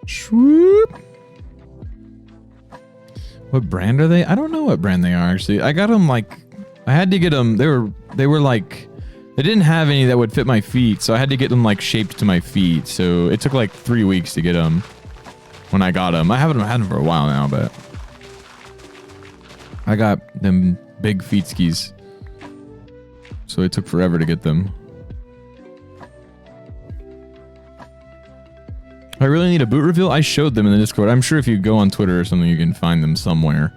Swoop. What brand are they? I don't know what brand they are actually. I got them like, I had to get them. They were like, they didn't have any that would fit my feet, so I had to get them like shaped to my feet. So it took like 3 weeks to get them. When I got them, I haven't had them for a while now, but I got them big feet skis, so it took forever to get them. I really need a boot reveal. I showed them in the Discord. I'm sure if you go on Twitter or something, you can find them somewhere.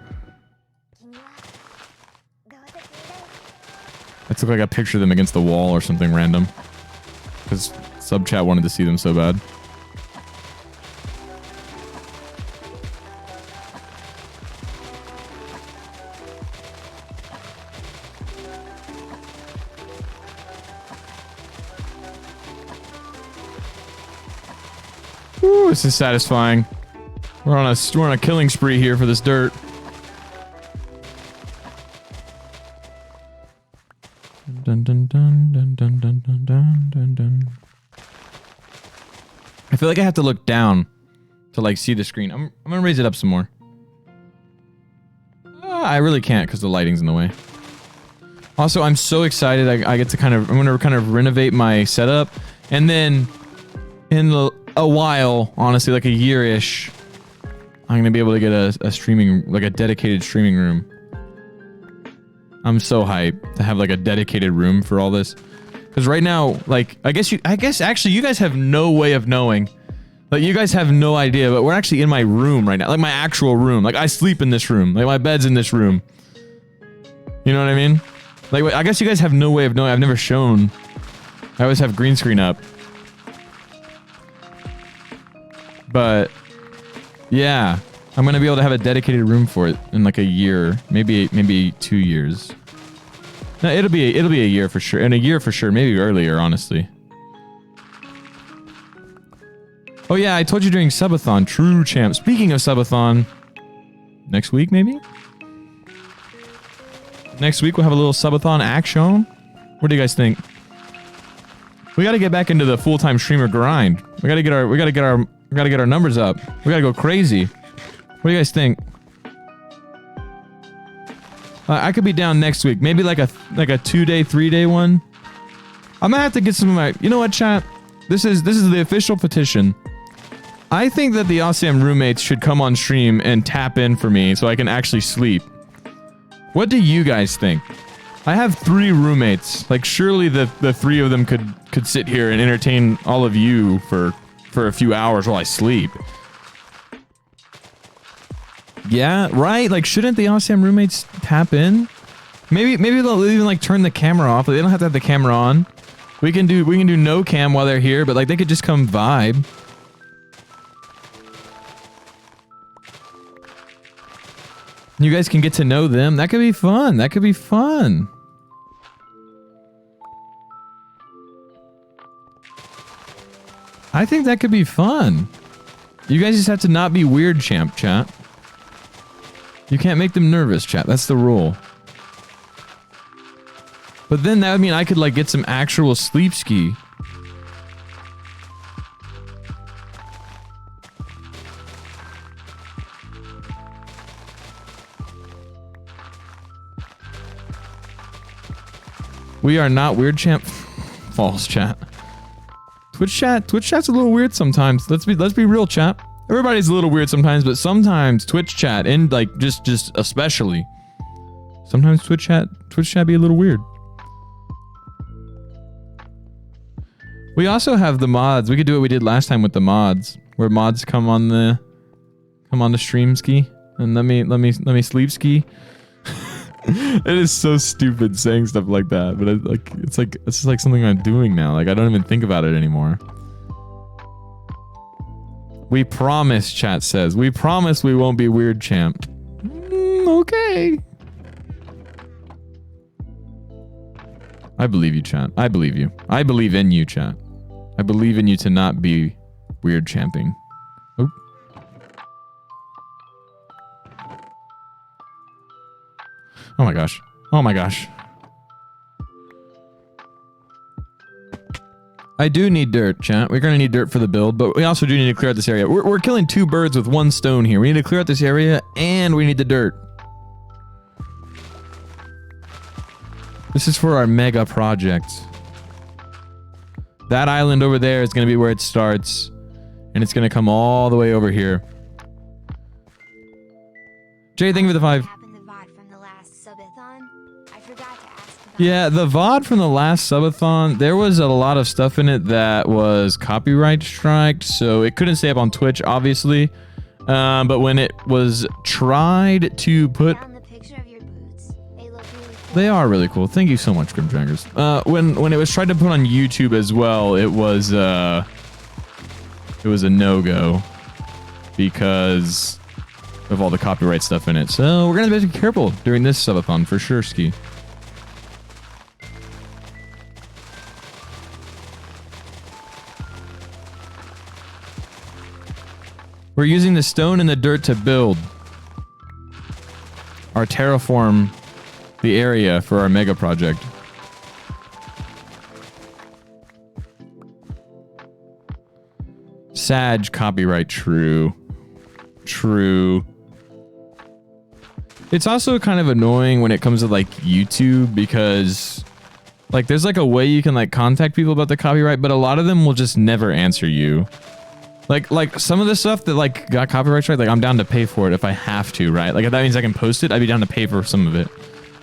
I took like a picture of them against the wall or something random, because sub chat wanted to see them so bad. Ooh, this is satisfying. We're on a killing spree here for this dirt. Dun dun dun dun dun dun dun dun dun dun. I feel like I have to look down to like see the screen. I'm gonna raise it up some more. I really can't because the lighting's in the way. Also, I'm so excited. I get to I'm gonna kind of renovate my setup, and then in a while, honestly, like a year-ish, I'm gonna be able to get a streaming, like a dedicated streaming room. I'm so hyped to have like a dedicated room for all this. Because right now, like, I guess actually you guys have no way of knowing. Like, you guys have no idea, but we're actually in my room right now. Like, my actual room. Like, I sleep in this room. Like, my bed's in this room. You know what I mean? Like, I guess you guys have no way of knowing. I've never shown. I always have green screen up. But, yeah. I'm gonna be able to have a dedicated room for it in like a year. Maybe 2 years. No, it'll be a year for sure. In a year for sure. Maybe earlier, honestly. Oh yeah, I told you during subathon. True champ. Speaking of subathon, next week maybe? Next week we'll have a little subathon action. What do you guys think? We gotta get back into the full-time streamer grind. We gotta get our numbers up. We gotta go crazy. What do you guys think? I could be down next week. Maybe like a 2-day, 3-day one. I'm gonna have to get some of my... You know what, chat? This is the official petition. I think that the Awesome roommates should come on stream and tap in for me so I can actually sleep. What do you guys think? I have 3 roommates. Like, surely the 3 of them could sit here and entertain all of you for a few hours while I sleep. Yeah, right? Like, shouldn't the Awesome roommates tap in? Maybe they'll even like turn the camera off. They don't have to have the camera on. We can do no cam while they're here, but like they could just come vibe. You guys can get to know them. That could be fun. That could be fun. I think that could be fun. You guys just have to not be weird, champ, chat. You can't make them nervous, chat. That's the rule. But then that would mean I could, like, get some actual sleep ski. We are not weird, champ. False, chat. Twitch chat's a little weird sometimes. Let's be real, chat. Everybody's a little weird sometimes, but sometimes Twitch chat, and like just especially, sometimes Twitch chat be a little weird. We also have the mods. We could do what we did last time with the mods, where mods come on the stream ski and let me sleep ski. It is so stupid saying stuff like that, but it's just like something I'm doing now. Like I don't even think about it anymore. We promise, chat says. We promise we won't be weird, champ. Okay. I believe you, chat. I believe you. I believe in you, chat. I believe in you to not be weird champing. Oh. Oh my gosh. Oh my gosh. I do need dirt, chat. We're gonna need dirt for the build, but we also do need to clear out this area. We're killing 2 birds with 1 stone here. We need to clear out this area, and we need the dirt. This is for our mega project. That island over there is gonna be where it starts, and it's gonna come all the way over here. Jay, thank you for the 5. Yeah, the VOD from the last subathon, there was a lot of stuff in it that was copyright striked, so it couldn't stay up on Twitch, obviously. But when it was tried to put... They are really cool. Thank you so much, Grimdraggers. When it was tried to put on YouTube as well, it was a no-go because of all the copyright stuff in it. So we're gonna have to be careful during this subathon for sure, Ski. We're using the stone and the dirt to build our terraform the area for our mega project. Sag copyright, true. True. It's also kind of annoying when it comes to like YouTube because like there's like a way you can like contact people about the copyright, but a lot of them will just never answer you. Like some of the stuff that like got copyright strike, like I'm down to pay for it if I have to, right? Like if that means I can post it, I'd be down to pay for some of it.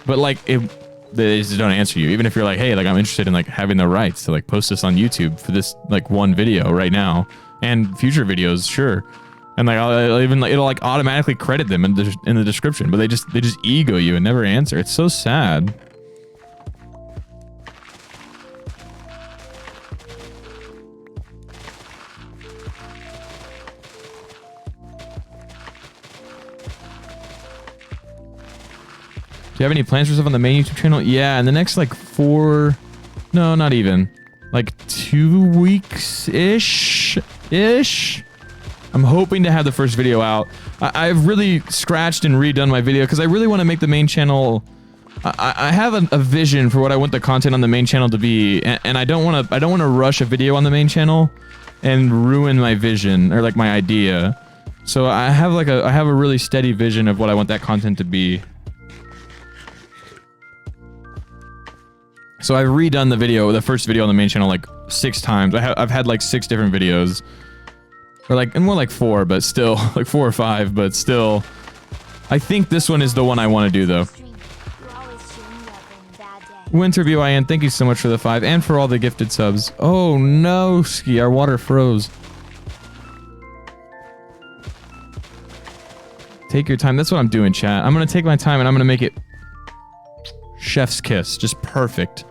But like they just don't answer you, even if you're like, hey, like I'm interested in like having the rights to like post this on YouTube for this like one video right now and future videos, sure. And like I'll even like it'll like automatically credit them in the description, but they just ego you and never answer. It's so sad. Do you have any plans for stuff on the main YouTube channel? Yeah, in the next like 4... No, not even. Like 2 weeks-ish? I'm hoping to have the first video out. I've really scratched and redone my video because I really want to make the main channel... I have a vision for what I want the content on the main channel to be, and I don't want to rush a video on the main channel and ruin my vision, or like my idea. So I have a really steady vision of what I want that content to be. So I've redone the first video on the main channel like 6 times. I've had like 6 different videos. Or like, and more like 4, but still, like 4 or 5, but still. I think this one is the one I want to do though. WinterBYN, thank you so much for the 5 and for all the gifted subs. Oh no, Ski, our water froze. Take your time. That's what I'm doing, chat. I'm gonna take my time and I'm gonna make it chef's kiss, just perfect.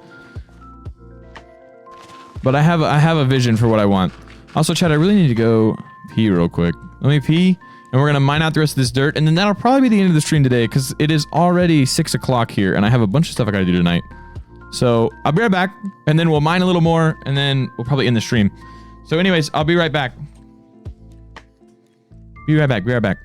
But I have a vision for what I want. Also, chat, I really need to go pee real quick. Let me pee, and we're gonna mine out the rest of this dirt, and then that'll probably be the end of the stream today, because it is already 6 o'clock here, and I have a bunch of stuff I gotta do tonight. So, I'll be right back, and then we'll mine a little more, and then we'll probably end the stream. So anyways, I'll be right back. Be right back. Be right back.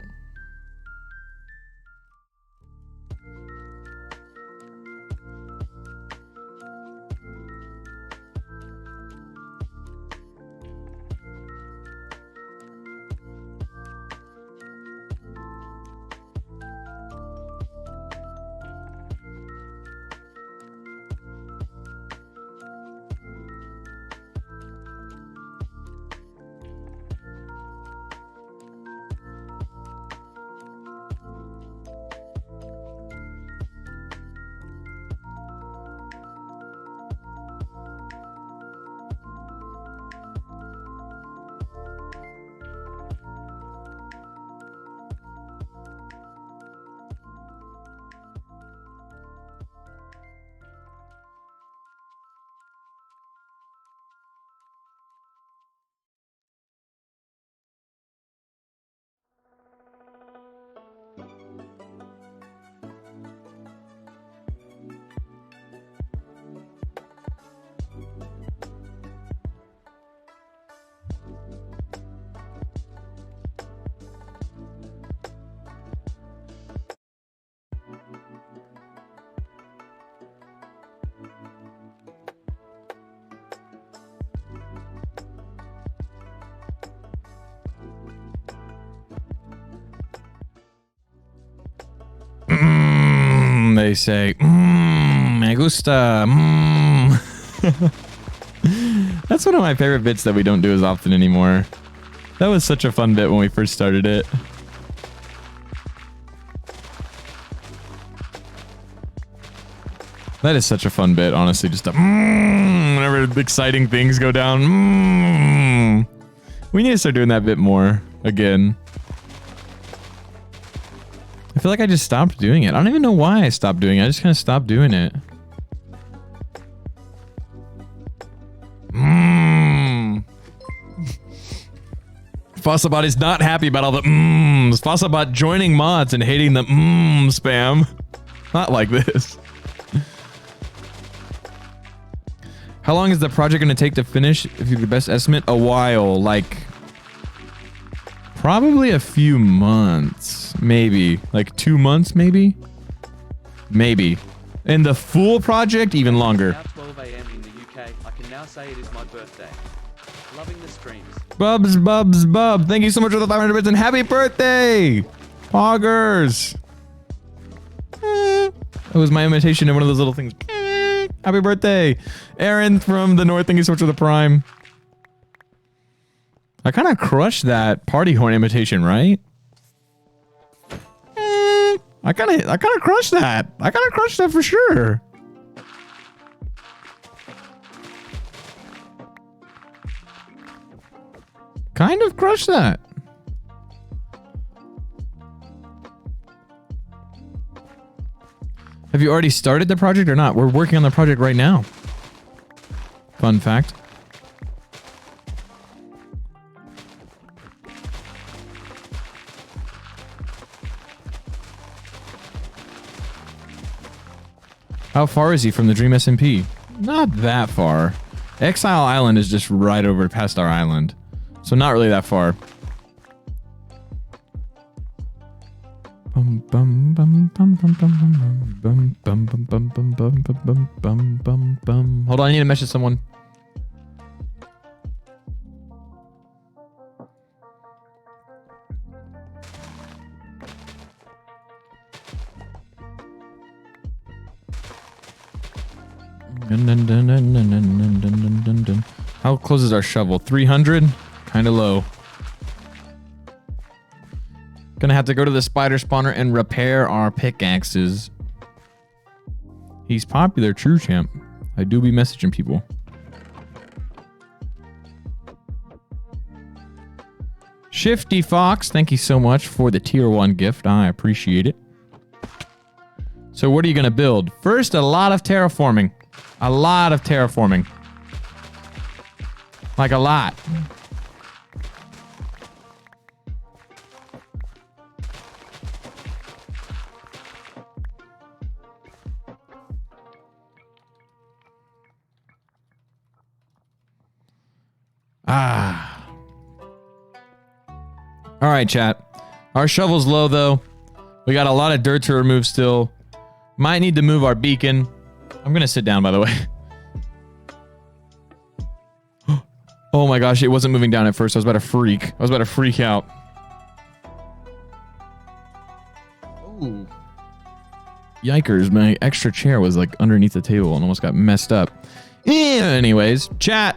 They say, me gusta. That's one of my favorite bits that we don't do as often anymore. That was such a fun bit when we first started it. That is such a fun bit, honestly. Just a whenever exciting things go down. We need to start doing that bit more again. I feel like I just stopped doing it. I don't even know why I stopped doing it. I just kind of stopped doing it. Fossilbot is not happy about all the Fossilbot joining mods and hating the spam. Not like this. How long is the project going to take to finish? If you're the best estimate, a while. Like, probably a few months. Maybe. Like 2 months, maybe? Maybe. And the full project, even longer. Now 12 a.m. in the UK. I can now say it is my birthday. Loving the streams. Bubs, Bubs, Bub. Thank you so much for the 500 bits and happy birthday! Poggers. That was my imitation of one of those little things. Happy birthday. Aaron from the north, thank you so much for the prime. I kind of crushed that party horn imitation, right? I kind of crushed that. I kind of crushed that for sure. Kind of crushed that. Have you already started the project or not? We're working on the project right now. Fun fact. How far is he from the Dream SMP? Not that far. Exile Island is just right over past our island. So not really that far. Hold on, I need to message someone. How close is our shovel? 300? Kind of low. Gonna have to go to the spider spawner and repair our pickaxes. He's popular, true champ. I do be messaging people. Shifty Fox, thank you so much for the tier 1 gift. I appreciate it. So what are you gonna build? First, a lot of terraforming. A lot of terraforming. Like a lot. Ah. All right, chat. Our shovel's low, though. We got a lot of dirt to remove still. Might need to move our beacon. I'm going to sit down, by the way. Oh my gosh, it wasn't moving down at first. I was about to freak. I was about to freak out. Ooh. Yikers, my extra chair was like underneath the table and almost got messed up. Anyways, chat.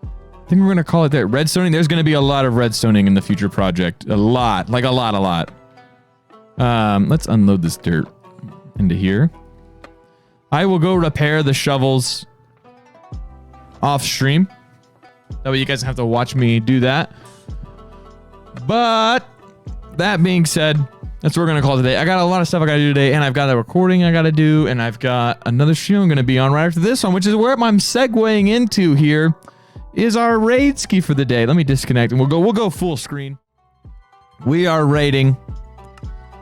I think we're going to call it that. Redstoning. There's going to be a lot of redstoning in the future project. A lot. Like a lot. Let's unload this dirt into here. I will go repair the shovels off stream. That way you guys have to watch me do that. But that being said, that's what we're going to call it today. I got a lot of stuff I got to do today, and I've got a recording I got to do, and I've got another stream I'm going to be on right after this one, which is where I'm segueing into here is our raid ski for the day. Let me disconnect and we'll go full screen. We are raiding.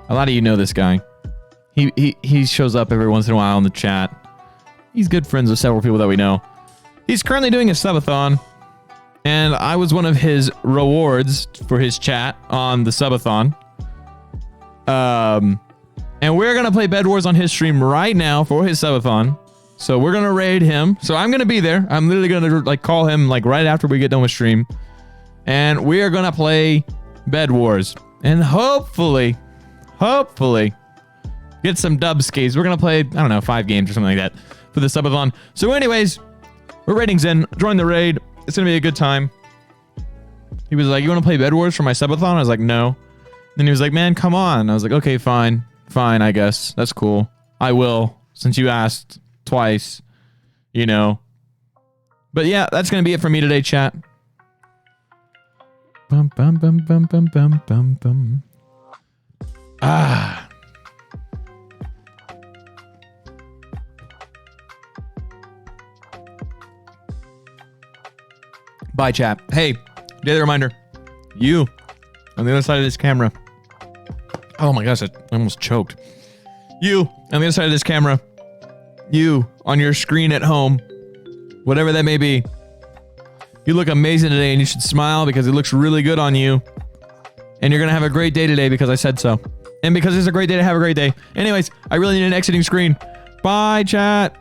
A lot of you know this guy. He shows up every once in a while in the chat. He's good friends with several people that we know. He's currently doing a subathon, and I was one of his rewards for his chat on the subathon. And we're gonna play Bed Wars on his stream right now for his subathon. So we're gonna raid him. So I'm gonna be there. I'm literally gonna like call him like right after we get done with stream, and we are gonna play Bed Wars and hopefully get some dub skis. We're gonna play, I don't know, 5 games or something like that for the subathon. So anyways, we're raiding Zen. Join the raid. It's gonna be a good time. He was like, "You want to play Bed Wars for my subathon?" I was like, "No." Then he was like, "Man, come on." I was like, "Okay, fine, I guess that's cool. I will, since you asked twice, you know." But yeah, that's gonna be it for me today, chat. Bum bum bum bum bum bum bum bum. Ah. Bye, chat. Hey, daily reminder. You, on the other side of this camera. Oh my gosh, I almost choked. You, on the other side of this camera. You, on your screen at home. Whatever that may be. You look amazing today, and you should smile because it looks really good on you. And you're going to have a great day today because I said so. And because it's a great day to have a great day. Anyways, I really need an exiting screen. Bye, chat.